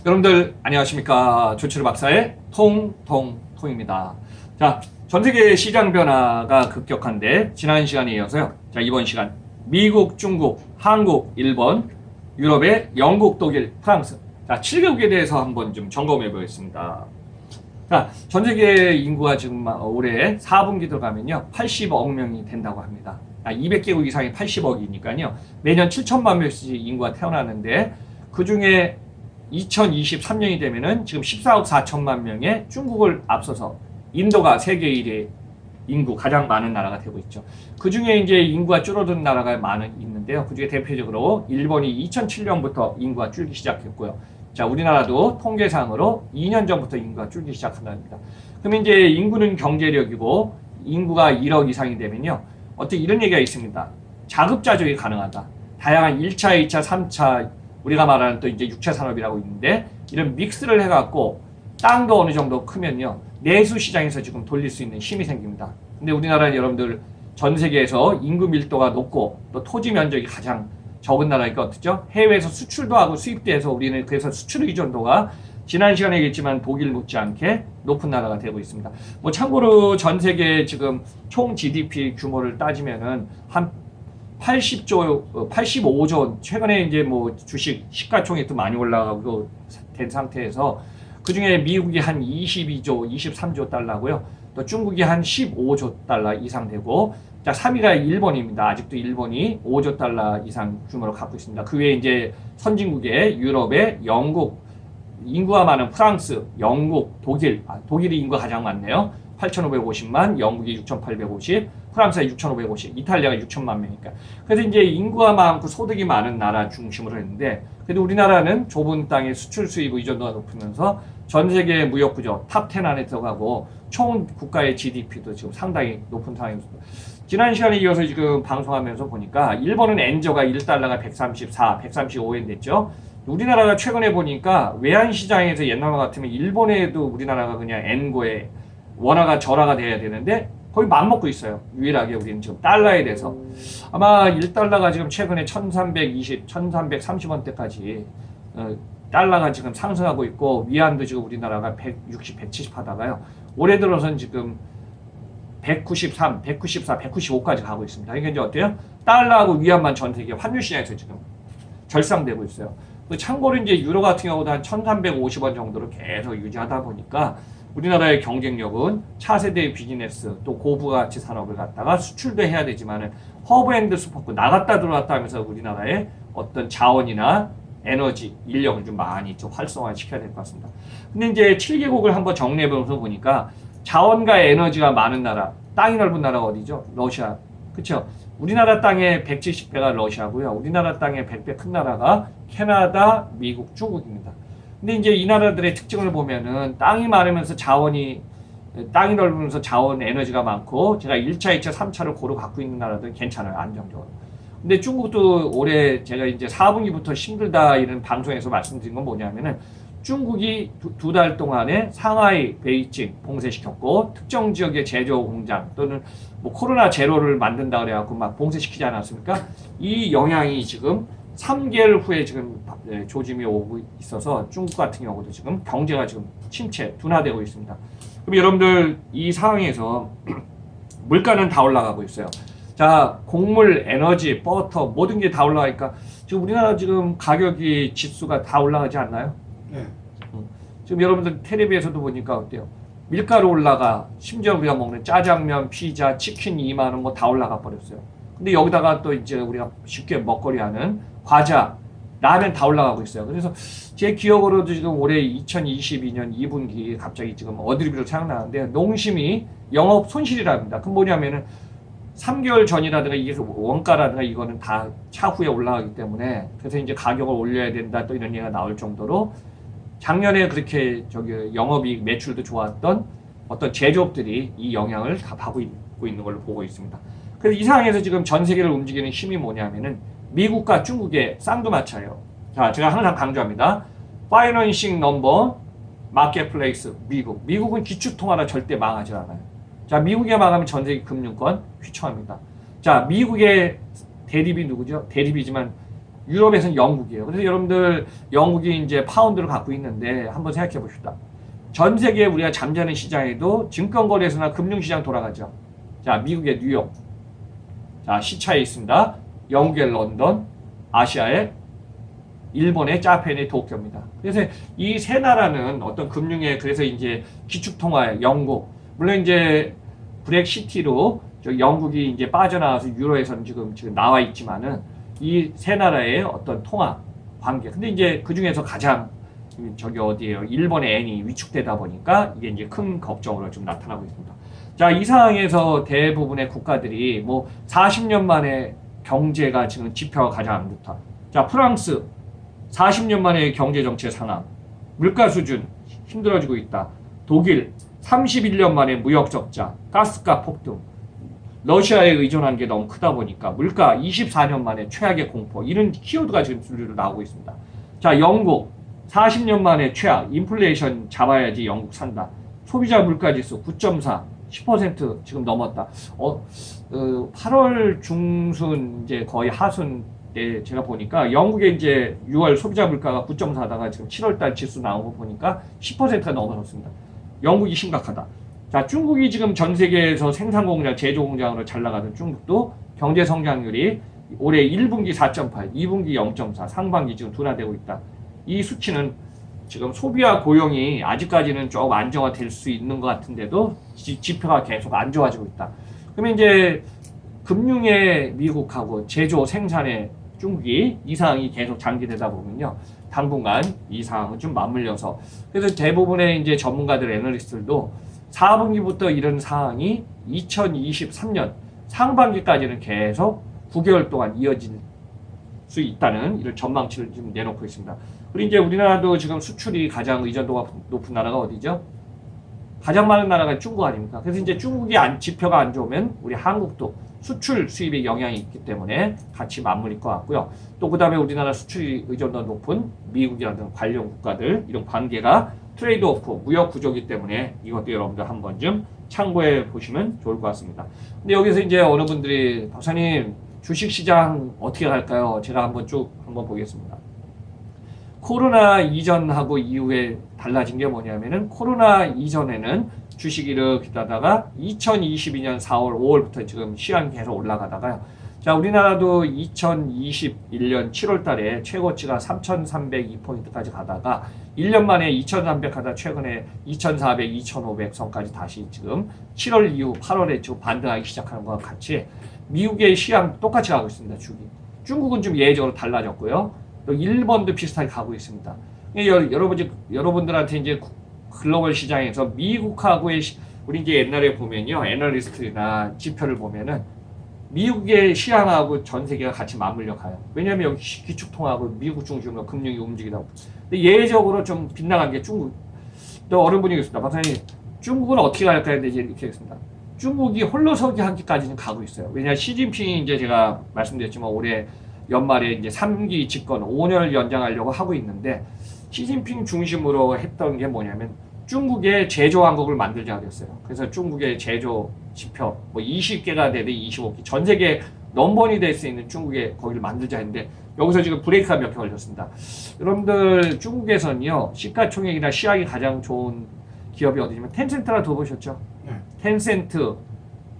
여러분들 안녕하십니까. 조치르 박사의 통통통입니다. 자, 전세계 시장 변화가 급격한데 지난 시간에 이어서요. 자, 이번 시간 미국, 중국, 한국, 일본, 유럽의 영국, 독일, 프랑스, 자 7개국에 대해서 한번 좀 점검해 보겠습니다. 자, 전세계 인구가 지금 올해 4분기 들어가면요 80억 명이 된다고 합니다. 200개국 이상이 80억이니까요 매년 7천만 명씩 인구가 태어나는데 그 중에 2023년이 되면은 지금 14억 4천만 명의 중국을 앞서서 인도가 세계 1위 인구 가장 많은 나라가 되고 있죠. 그 중에 이제 인구가 줄어든 나라가 있는데요. 그 중에 대표적으로 일본이 2007년부터 인구가 줄기 시작했고요. 자, 우리나라도 통계상으로 2년 전부터 인구가 줄기 시작한답니다. 그럼 이제 인구는 경제력이고 인구가 1억 이상이 되면요. 어떻게 이런 얘기가 있습니다. 자급자족이 가능하다. 다양한 1차, 2차, 3차 우리가 말하는 또 이제 6차 산업이라고 있는데 이런 믹스를 해갖고 땅도 어느 정도 크면요. 내수 시장에서 지금 돌릴 수 있는 힘이 생깁니다. 근데 우리나라는 여러분들 전 세계에서 인구 밀도가 높고 또 토지 면적이 가장 적은 나라니까 어떻죠? 해외에서 수출도 하고 수입도 해서 우리는 그래서 수출 의존도가 지난 시간에 얘기했지만 독일 못지않게 높은 나라가 되고 있습니다. 뭐 참고로 전 세계 지금 총 GDP 규모를 따지면은 한 80조, 85조, 최근에 이제 뭐 주식 시가총액도 많이 올라가고 된 상태에서 그 중에 미국이 한 22조, 23조 달러고요. 또 중국이 한 15조 달러 이상 되고, 자, 3위가 일본입니다. 아직도 일본이 5조 달러 이상 규모를 갖고 있습니다. 그 외에 이제 선진국의 유럽의 영국, 인구가 많은 프랑스, 영국, 독일, 독일이 인구가 가장 많네요. 8,550만, 영국이 6,850, 프랑스가 6,550, 이탈리아가 6천만 명이니까. 그래서 이제 인구가 많고 소득이 많은 나라 중심으로 했는데, 그래도 우리나라는 좁은 땅에 수출 수입 의존도가 높으면서 전 세계 무역 구조 탑10 안에 들어가고 총 국가의 GDP도 지금 상당히 높은 상황입니다. 지난 시간에 이어서 지금 방송하면서 보니까 일본은 엔저가 1달러가 134, 135엔 됐죠. 우리나라가 최근에 보니까 외환시장에서 옛날과 같으면 일본에도 우리나라가 그냥 엔고에 원화가 절하가 돼야 되는데 거의 맘먹고 있어요. 유일하게 우리는 지금 달러에 대해서. 아마 1달러가 지금 최근에 1320, 1330원대까지 달러가 지금 상승하고 있고 위안도 지금 우리나라가 160, 170 하다가요. 올해 들어서는 지금 193, 194, 195까지 가고 있습니다. 이게 이제 어때요? 달러하고 위안만 전 세계 환율 시장에서 지금 절상되고 있어요. 참고로 이제 유로 같은 경우도 한 1350원 정도로 계속 유지하다 보니까 우리나라의 경쟁력은 차세대 비즈니스 또 고부가치 산업을 갖다가 수출도 해야 되지만은 허브앤드 스포크 나갔다 들어왔다 하면서 우리나라의 어떤 자원이나 에너지, 인력을 좀 많이 좀 활성화 시켜야 될 것 같습니다. 근데 이제 7개국을 한번 정리해보면서 보니까 자원과 에너지가 많은 나라, 땅이 넓은 나라가 어디죠? 러시아. 그쵸? 우리나라 땅의 170배가 러시아고요. 우리나라 땅의 100배 큰 나라가 캐나다, 미국, 중국입니다. 근데 이제 이 나라들의 특징을 보면은 땅이 많으면서 땅이 넓으면서 자원, 에너지가 많고 제가 1차, 2차, 3차를 고루 갖고 있는 나라들은 괜찮아요. 안정적으로. 근데 중국도 올해 제가 이제 4분기부터 힘들다 이런 방송에서 말씀드린 건 뭐냐면은 중국이 두 달 동안에 상하이, 베이징 봉쇄시켰고 특정 지역의 제조 공장 또는 뭐 코로나 제로를 만든다 그래갖고 막 봉쇄시키지 않았습니까? 이 영향이 지금 3개월 후에 지금 조짐이 오고 있어서 중국 같은 경우도 지금 경제가 지금 침체, 둔화되고 있습니다. 그럼 여러분들 이 상황에서 물가는 다 올라가고 있어요. 자, 곡물, 에너지, 버터 모든 게 다 올라가니까 지금 우리나라 지금 가격이 지수가 다 올라가지 않나요? 네. 지금 여러분들 텔레비에서도 보니까 어때요? 밀가루 올라가, 심지어 우리가 먹는 짜장면, 피자, 치킨 2만 원 뭐 다 올라가 버렸어요. 근데 여기다가 또 이제 우리가 쉽게 먹거리 하는 과자, 라면 다 올라가고 있어요. 그래서 제 기억으로도 지금 올해 2022년 2분기 갑자기 지금 어드리브로 생각나는데 농심이 영업 손실이랍니다. 그럼 뭐냐면은 3개월 전이라든가 이게 원가라든가 이거는 다 차후에 올라가기 때문에 그래서 이제 가격을 올려야 된다 또 이런 얘기가 나올 정도로 작년에 그렇게 영업이익 매출도 좋았던 어떤 제조업들이 이 영향을 다 받고 있고 있는 걸로 보고 있습니다. 그래서 이 상황에서 지금 전 세계를 움직이는 힘이 뭐냐면은 미국과 중국의 쌍두마차예요. 자, 제가 항상 강조합니다. 파이낸싱 넘버 마켓플레이스 미국. 미국은 기축통화라 절대 망하지 않아요. 자, 미국에 망하면 전 세계 금융권 휘청합니다. 자, 미국의 대립이 누구죠? 대립이지만 유럽에서는 영국이에요. 그래서 여러분들 영국이 이제 파운드를 갖고 있는데 한번 생각해 봅시다. 전 세계 우리가 잠자는 시장에도 증권거래소나 금융시장 돌아가죠. 자, 미국의 뉴욕, 자 시차에 있습니다. 영국의 런던, 아시아의 일본의 자펜의 도쿄입니다. 그래서 이 세 나라는 어떤 금융의 그래서 이제 기축통화의 영국, 물론 이제 브렉시티로 영국이 이제 빠져나와서 유로에서는 지금 나와 있지만은 이 세 나라의 어떤 통화 관계. 근데 이제 그 중에서 가장 저기 어디에요? 일본의 엔이 위축되다 보니까 이게 이제 큰 걱정으로 좀 나타나고 있습니다. 자, 이 상황에서 대부분의 국가들이 뭐 40년 만에 경제가 지금 지표가 가장 안 좋다. 자, 프랑스 40년 만에 경제 정체 상황, 물가 수준 힘들어지고 있다. 독일 31년 만에 무역 적자, 가스값 폭등, 러시아에 의존한 게 너무 크다 보니까 물가 24년 만에 최악의 공포, 이런 키워드가 지금 줄줄로 나오고 있습니다. 자, 영국 40년 만에 최악, 인플레이션 잡아야지 영국 산다. 소비자 물가지수 9.4, 10% 지금 넘었다. 8월 중순 이제 거의 하순 때 제가 보니까 영국의 이제 6월 소비자 물가가 9.4다가 지금 7월달 지수 나온 거 보니까 10%가 넘어섰습니다. 영국이 심각하다. 자, 중국이 지금 전 세계에서 생산 공장, 제조 공장으로 잘 나가는 중국도 경제 성장률이 올해 1분기 4.8, 2분기 0.4, 상반기 지금 둔화되고 있다. 이 수치는 지금 소비와 고용이 아직까지는 조금 안정화될 수 있는 것 같은데도 지표가 계속 안 좋아지고 있다. 그러면 이제 금융의 미국하고 제조 생산의 중국이 이 상황이 계속 장기되다 보면요, 당분간 이 상황은 좀 맞물려서, 그래서 대부분의 이제 전문가들, 애널리스트들도 4분기부터 이런 상황이 2023년 상반기까지는 계속 9개월 동안 이어질 수 있다는 이런 전망치를 지금 내놓고 있습니다. 그리고 이제 우리나라도 지금 수출이 가장 의존도가 높은 나라가 어디죠? 가장 많은 나라가 중국 아닙니까? 그래서 이제 중국이 지표가 안 좋으면 우리 한국도 수출 수입에 영향이 있기 때문에 같이 맞물릴 것 같고요. 또 그 다음에 우리나라 수출 의존도 높은 미국이라든 관련 국가들, 이런 관계가 트레이드 오프, 무역 구조이기 때문에 이것도 여러분들 한번 좀 참고해 보시면 좋을 것 같습니다. 근데 여기서 이제 어느 분들이 박사님 주식시장 어떻게 갈까요? 제가 한번 보겠습니다. 코로나 이전하고 이후에 달라진 게 뭐냐면은, 코로나 이전에는 주식이 이렇게 따다가 2022년 4월, 5월부터 지금 시황이 계속 올라가다가요. 자, 우리나라도 2021년 7월 달에 최고치가 3,302포인트까지 가다가 1년 만에 2,300 하다 최근에 2,400, 2,500 선까지 다시 지금 7월 이후 8월에 지금 반등하기 시작하는 것과 같이 미국의 시향 똑같이 가고 있습니다. 중국은 좀 예외적으로 달라졌고요. 또 일본도 비슷하게 가고 있습니다. 여러분들한테 이제 글로벌 시장에서 미국하고의 우리 이제 옛날에 보면요, 애널리스트나 지표를 보면은 미국의 시향하고 전 세계가 같이 맞물려 가요. 왜냐하면 여기 기축통화하고 미국 중심으로 금융이 움직이다 보니까. 근데 예외적으로 좀 빗나간 게 중국. 또 어른 분이 계십니다. 박사님, 중국은 어떻게 갈까 했는데 이제 이렇게 했습니다. 중국이 홀로서기 하기까지는 가고 있어요. 왜냐하면 시진핑이 이제 제가 말씀드렸지만 올해 연말에 이제 3기 집권 5년을 연장하려고 하고 있는데, 시진핑 중심으로 했던 게 뭐냐면 중국의 제조 왕국을 만들자 그랬어요. 그래서 중국의 제조 지표 뭐 20개가 되든 25개, 전 세계 넘버원이 될 수 있는 중국의 거기를 만들자 했는데, 여기서 지금 브레이크가 몇 개 걸렸습니다. 여러분들 중국에서는요, 시가총액이나 시황이 가장 좋은 기업이 어디냐면 텐센트라 들어보셨죠? 네. 텐센트,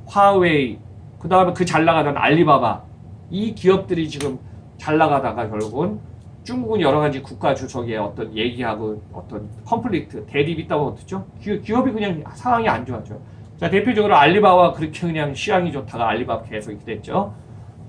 화웨이, 그 다음에 그 잘 나가던 알리바바, 이 기업들이 지금 잘 나가다가 결국은 중국은 여러 가지 국가 주석의 어떤 얘기하고 어떤 컨플릭트, 대립이 있다고 어떻죠? 기업이 그냥 상황이 안 좋아져. 자, 대표적으로 알리바바 그렇게 그냥 시황이 좋다가 알리바바 계속 이렇게 됐죠.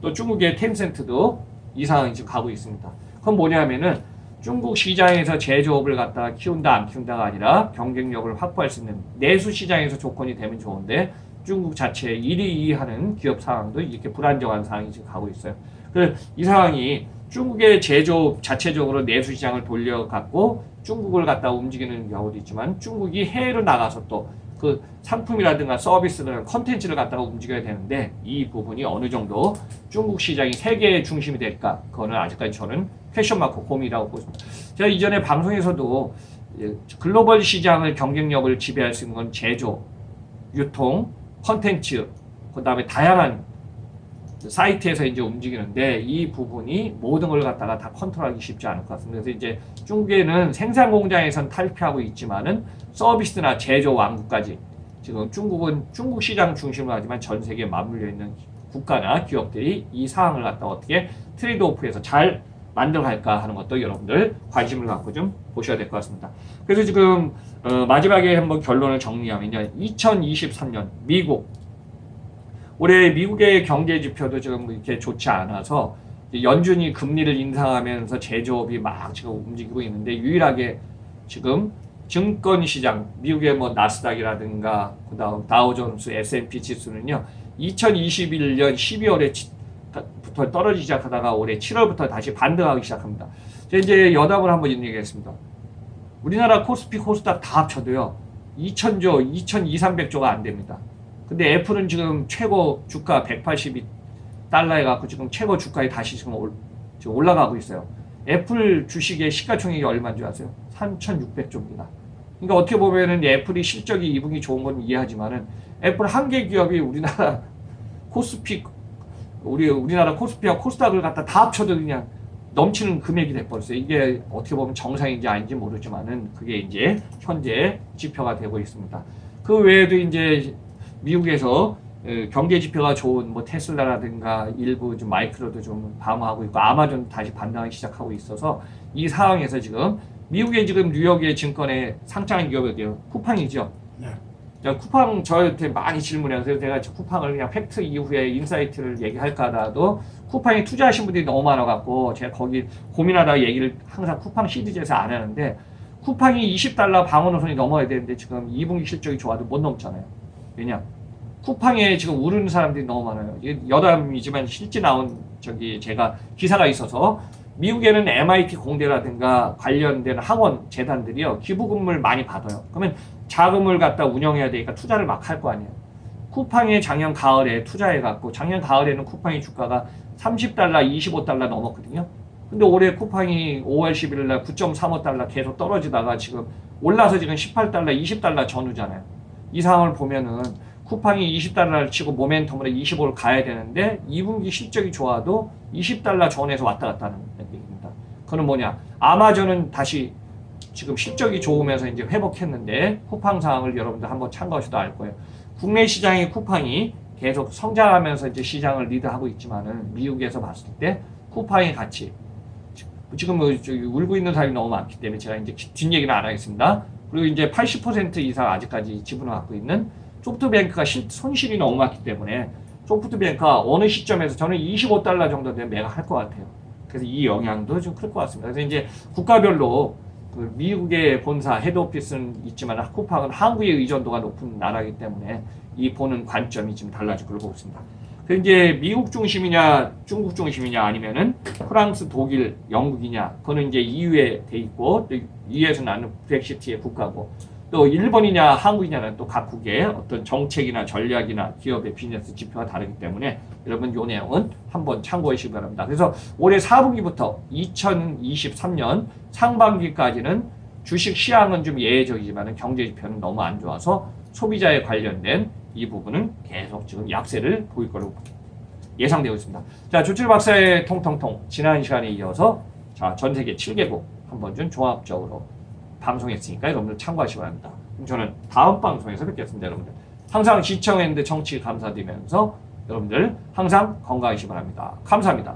또 중국의 텐센트도 이 상황이 지금 가고 있습니다. 그건 뭐냐면은 중국 시장에서 제조업을 갖다가 키운다 안 키운다가 아니라 경쟁력을 확보할 수 있는 내수 시장에서 조건이 되면 좋은데, 중국 자체 1위 2위 하는 기업 상황도 이렇게 불안정한 상황이 지금 가고 있어요. 그래서 이 상황이 중국의 제조업 자체적으로 내수 시장을 돌려갖고 중국을 갖다 움직이는 경우도 있지만, 중국이 해외로 나가서 또 그 상품이라든가 서비스나 컨텐츠를 갖다가 움직여야 되는데, 이 부분이 어느 정도 중국 시장이 세계의 중심이 될까? 그거는 아직까지 저는 퀘션 마크 고민이라고 보습니다. 제가 이전에 방송에서도 글로벌 시장을 경쟁력을 지배할 수 있는 건 제조, 유통, 컨텐츠, 그 다음에 다양한 사이트에서 이제 움직이는데 이 부분이 모든 걸 갖다가 다 컨트롤하기 쉽지 않을 것 같습니다. 그래서 이제 중국에는 생산 공장에선 탈피하고 있지만은 서비스나 제조 완구까지 지금 중국은 중국 시장 중심으로 하지만 전 세계에 맞물려 있는 국가나 기업들이 이 상황을 갖다 어떻게 트레이드오프해서 잘 만들어갈까 하는 것도 여러분들 관심을 갖고 좀 보셔야 될 것 같습니다. 그래서 지금 마지막에 한번 결론을 정리하면요. 2023년 미국 올해 미국의 경제 지표도 지금 이렇게 좋지 않아서 연준이 금리를 인상하면서 제조업이 막 지금 움직이고 있는데 유일하게 지금 증권 시장 미국의 뭐 나스닥이라든가 그다음 다우존스 S&P 지수는요 2021년 12월에 부터 떨어지기 시작하다가 올해 7월부터 다시 반등하기 시작합니다. 제가 이제 여담을 한번 얘기하겠습니다. 우리나라 코스피 코스닥 다 합쳐도요 2,000조, 2,200~300조가 안 됩니다. 근데 애플은 지금 최고 주가 182달러에 갖고 지금 최고 주가에 다시 지금 올라가고 있어요. 애플 주식의 시가총액이 얼마인 줄 아세요? 3,600조입니다. 그러니까 어떻게 보면은 애플이 실적이 2분기 좋은 건 이해하지만은 애플 한 개 기업이 우리나라 코스피 우리나라 코스피와 코스닥을 갖다 다 합쳐도 그냥 넘치는 금액이 돼버렸어요. 이게 어떻게 보면 정상인지 아닌지 모르지만은 그게 이제 현재 지표가 되고 있습니다. 그 외에도 이제 미국에서 경제 지표가 좋은 뭐 테슬라라든가 일부 좀 마이크로도 좀 방어하고 있고 아마존 다시 반등하기 시작하고 있어서 이 상황에서 지금 미국의 지금 뉴욕의 증권에 상장한 기업이 어디요? 쿠팡이죠. 네. 쿠팡 저한테 많이 질문해요. 그래서 제가 쿠팡을 그냥 팩트 이후에 인사이트를 얘기할까 하다도 쿠팡에 투자하신 분들이 너무 많아갖고 제가 거기 고민하다가 얘기를 항상 쿠팡 시리즈에서 안 하는데 쿠팡이 20달러 방어노선이 넘어야 되는데 지금 2분기 실적이 좋아도 못 넘잖아요. 왜냐? 쿠팡에 지금 우르는 사람들이 너무 많아요. 이게 여담이지만 실제 나온 제가 기사가 있어서 미국에는 MIT 공대라든가 관련된 학원 재단들이요 기부금을 많이 받아요. 그러면 자금을 갖다 운영해야 되니까 투자를 막 할 거 아니에요. 쿠팡에 작년 가을에 투자해갖고 작년 가을에는 쿠팡의 주가가 30달러, 25달러 넘었거든요. 근데 올해 쿠팡이 5월 11일 날 9.35달러 계속 떨어지다가 지금 올라서 지금 18달러, 20달러 전후잖아요. 이 상황을 보면은 쿠팡이 20달러를 치고 모멘텀으로 25를 가야 되는데 2분기 실적이 좋아도 20달러 전에서 왔다 갔다 하는 얘기입니다. 그건 뭐냐? 아마존은 다시 지금 실적이 좋으면서 이제 회복했는데 쿠팡 상황을 여러분들 한번 참고하셔도 알 거예요. 국내 시장의 쿠팡이 계속 성장하면서 이제 시장을 리드하고 있지만은 미국에서 봤을 때 쿠팡의 가치 지금 뭐 울고 있는 사람이 너무 많기 때문에 제가 이제 뒷얘기는 안 하겠습니다. 그리고 이제 80% 이상 아직까지 지분을 갖고 있는 소프트뱅크가 손실이 너무 많기 때문에 소프트뱅크가 어느 시점에서 저는 25달러 정도 되면 매각할 것 같아요. 그래서 이 영향도 좀 클 것 같습니다. 그래서 이제 국가별로 그 미국의 본사 헤드오피스는 있지만 쿠팡은 한국의 의존도가 높은 나라이기 때문에 이 보는 관점이 지금 달라질 걸로 보고 있습니다. 그 이제 미국 중심이냐 중국 중심이냐 아니면은 프랑스, 독일, 영국이냐 그거는 이제 EU에 돼 있고 또 EU에서 나는 브렉시트의 국가고 또 일본이냐 한국이냐는 또 각국의 어떤 정책이나 전략이나 기업의 비즈니스 지표가 다르기 때문에 여러분 요 내용은 한번 참고해 주시기 바랍니다. 그래서 올해 4분기부터 2023년 상반기까지는 주식 시황은 좀 예외적이지만 경제 지표는 너무 안 좋아서 소비자에 관련된 이 부분은 계속 지금 약세를 보일 걸로 예상되고 있습니다. 자, 조철 박사의 통통통 지난 시간에 이어서 자, 전 세계 7개국 한번 좀 종합적으로 방송했으니까 여러분들 참고하시기 바랍니다. 그럼 저는 다음 방송에서 뵙겠습니다. 여러분들 항상 시청했는데 청취 감사드리면서 여러분들 항상 건강하시기 바랍니다. 감사합니다.